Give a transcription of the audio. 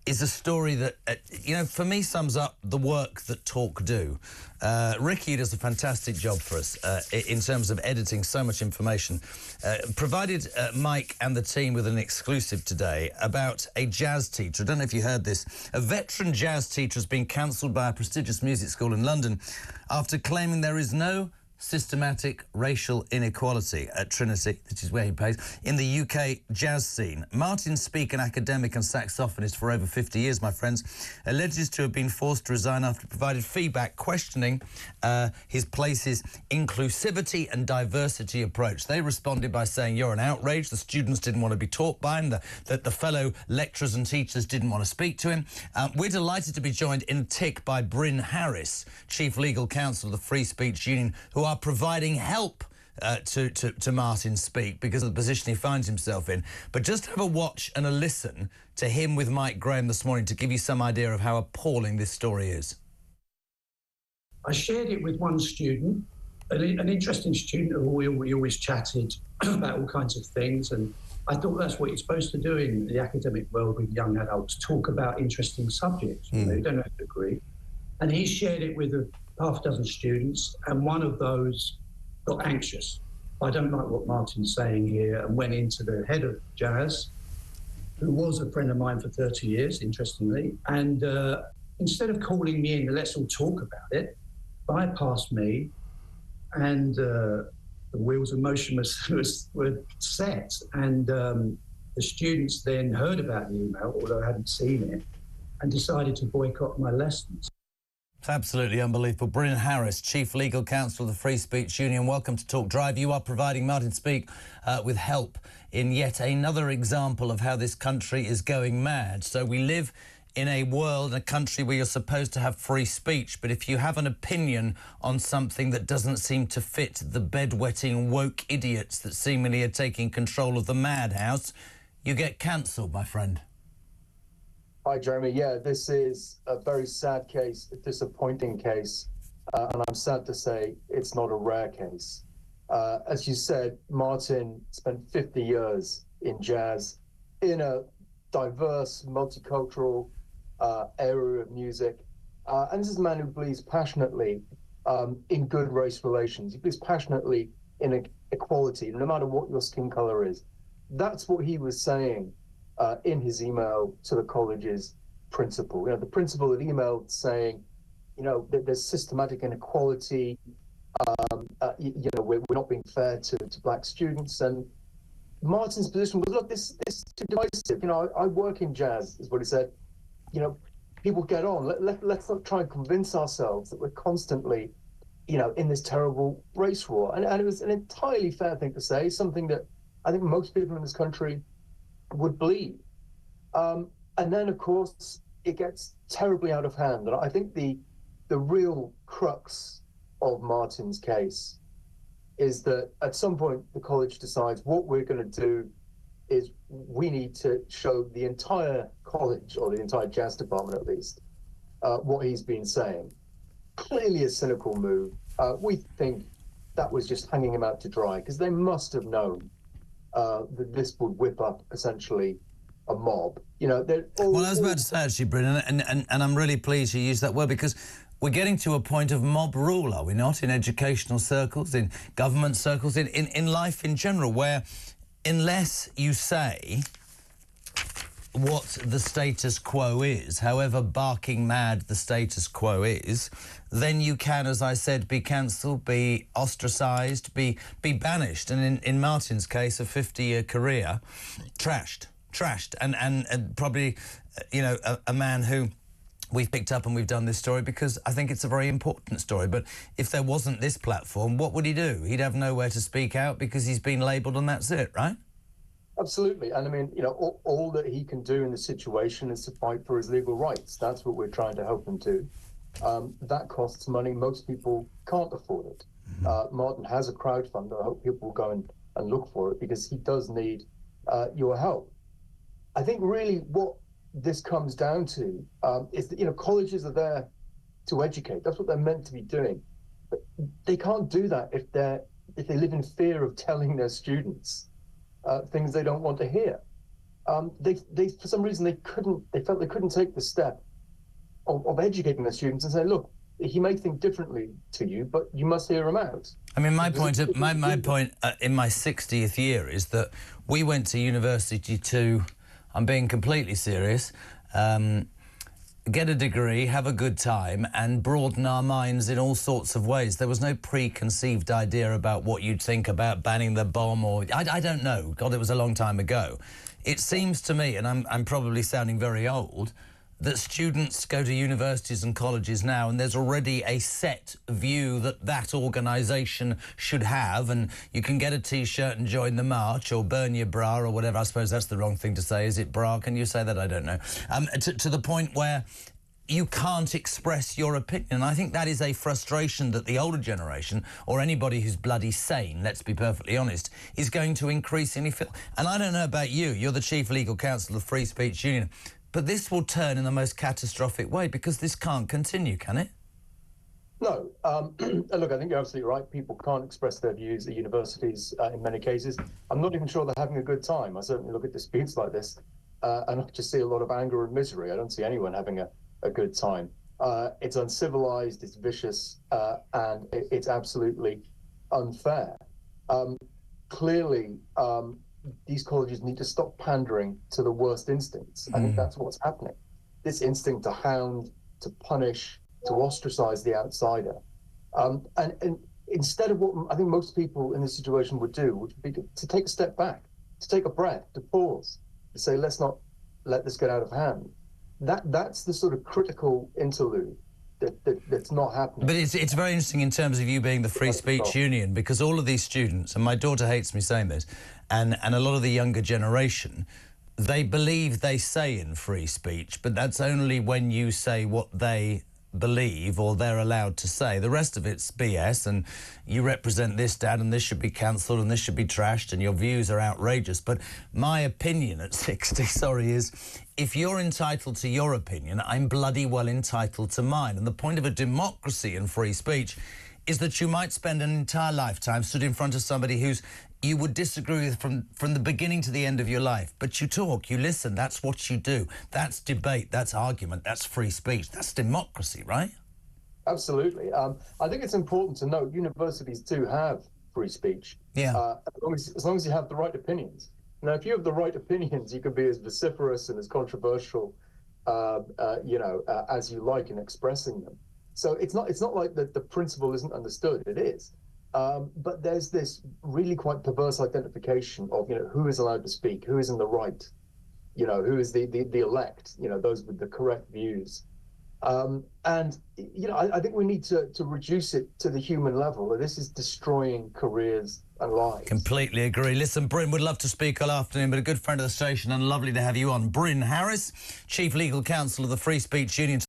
is a story that, for me sums up the work that Talk do. Ricky does a fantastic job for us in terms of editing so much information. Provided Mike and the team with an exclusive today about a jazz teacher. I don't know if you heard this. A veteran jazz teacher has been cancelled by a prestigious music school in London after claiming there is no systematic racial inequality at Trinity, which is where he plays, in the UK jazz scene. Martin Speake, an academic and saxophonist for over 50 years, my friends, alleges to have been forced to resign after he provided feedback questioning his place's inclusivity and diversity approach. They responded by saying, "You're an outrage. The students didn't want to be taught by him, that the fellow lecturers and teachers didn't want to speak to him." We're delighted to be joined in tick by Bryn, Chief Legal Counsel of the Free Speech Union, who are providing help to Martin Speake because of the position he finds himself in. But just have a watch and a listen to him with Mike Graham this morning to give you some idea of how appalling this story is. I shared it with one student, an interesting student who we always chatted about all kinds of things, and I thought that's what you're supposed to do in the academic world with young adults, talk about interesting subjects. You don't have to agree. And he shared it with half a dozen students, and one of those got anxious. I don't like what Martin's saying here, and went into the head of jazz, who was a friend of mine for 30 years, interestingly, and instead of calling me in, let's all talk about it, bypassed me, and the wheels of motion were set, and the students then heard about the email, although I hadn't seen it, and decided to boycott my lessons. It's absolutely unbelievable. Bryn, Chief Legal Counsel of the Free Speech Union, welcome to Talk Drive. You are providing Martin Speake with help in yet another example of how this country is going mad. So we live in a world, a country where you're supposed to have free speech, but if you have an opinion on something that doesn't seem to fit the bedwetting woke idiots that seemingly are taking control of the madhouse, you get cancelled, my friend. Hi, Jeremy. Yeah, this is a very sad case, a disappointing case, and I'm sad to say it's not a rare case. As you said, Martin spent 50 years in jazz, in a diverse, multicultural area of music, and this is a man who believes passionately in good race relations. He believes passionately in equality, no matter what your skin color is. That's what he was saying in his email to the college's principal. The principal had emailed saying, that there's systematic inequality, we're not being fair to black students. And Martin's position was, look, this is too divisive. I work in jazz, is what he said. People get on. Let's not try and convince ourselves that we're constantly, in this terrible race war. And it was an entirely fair thing to say, something that I think most people in this country would believe. And then, of course, it gets terribly out of hand. And I think the real crux of Martin's case is that at some point the college decides what we're going to do is we need to show the entire college, or the entire jazz department at least, what he's been saying. Clearly a cynical move. We think that was just hanging him out to dry, because they must have known that this would whip up essentially a mob. Well, I was about to say, actually, Bryn, and I'm really pleased you used that word, because we're getting to a point of mob rule, are we not, in educational circles, in government circles, in life in general, where unless you say what the status quo is, however barking mad the status quo is, then you can, as I said, be cancelled, be ostracised, be banished, and in Martin's case, a 50-year career, trashed, and probably, a man who we've picked up and we've done this story because I think it's a very important story. But if there wasn't this platform, what would he do? He'd have nowhere to speak out because he's been labelled and that's it, right? Absolutely. And I mean, all that he can do in the situation is to fight for his legal rights. That's what we're trying to help him do. That costs money. Most people can't afford it. Martin has a crowdfunder. I hope people will go and look for it, because he does need your help. I think really what this comes down to is that, colleges are there to educate. That's what they're meant to be doing. But they can't do that if they live in fear of telling their students things they don't want to hear. they for some reason they felt they couldn't take the step of educating their students and say, look, he may think differently to you, but you must hear him out. I mean, my point in my 60th year is that we went to university to, I'm being completely serious, get a degree, have a good time, and broaden our minds in all sorts of ways. There was no preconceived idea about what you'd think about banning the bomb, or I don't know. God, it was a long time ago. It seems to me, and I'm probably sounding very old, that students go to universities and colleges now and there's already a set view that organisation should have, and you can get a T-shirt and join the march or burn your bra or whatever. I suppose that's the wrong thing to say. Is it bra? Can you say that? I don't know. To the point where you can't express your opinion. And I think that is a frustration that the older generation, or anybody who's bloody sane, let's be perfectly honest, is going to increasingly feel. And I don't know about you, you're the Chief Legal Counsel of the Free Speech Union, but this will turn in the most catastrophic way, because this can't continue, can it? No. Look, I think you're absolutely right. People can't express their views at universities in many cases. I'm not even sure they're having a good time. I certainly look at disputes like this and I just see a lot of anger and misery. I don't see anyone having a good time. It's uncivilized, it's vicious, and it's absolutely unfair. Clearly, these colleges need to stop pandering to the worst instincts. I think that's what's happening. This instinct to hound, to punish, to ostracize the outsider. And instead of what I think most people in this situation would do, would be to take a step back, to take a breath, to pause, to say, let's not let this get out of hand. That's the sort of critical interlude that's not happening. But it's very interesting in terms of you being the Free Speech Union, because all of these students, and my daughter hates me saying this, and a lot of the younger generation, they believe they say in free speech, but that's only when you say what they believe or they're allowed to say. The rest of it's BS, and you represent this, Dad, and this should be cancelled and this should be trashed and your views are outrageous. But my opinion at 60, is if you're entitled to your opinion, I'm bloody well entitled to mine. And the point of a democracy and free speech is that you might spend an entire lifetime stood in front of somebody who's you would disagree with from the beginning to the end of your life. But you talk, you listen, that's what you do. That's debate, that's argument, that's free speech, that's democracy, right? Absolutely. I think it's important to note universities do have free speech. Yeah. As long as you have the right opinions. Now, if you have the right opinions, you can be as vociferous and as controversial, as you like in expressing them. So it's not like the principle isn't understood. It is. But there's this really quite perverse identification of, who is allowed to speak, who is in the right, who is the elect, those with the correct views. I think we need to reduce it to the human level. This is destroying careers and lives. Completely agree. Listen, Bryn, would love to speak all afternoon, but a good friend of the station and lovely to have you on. Bryn Harris, Chief Legal Counsel of the Free Speech Union.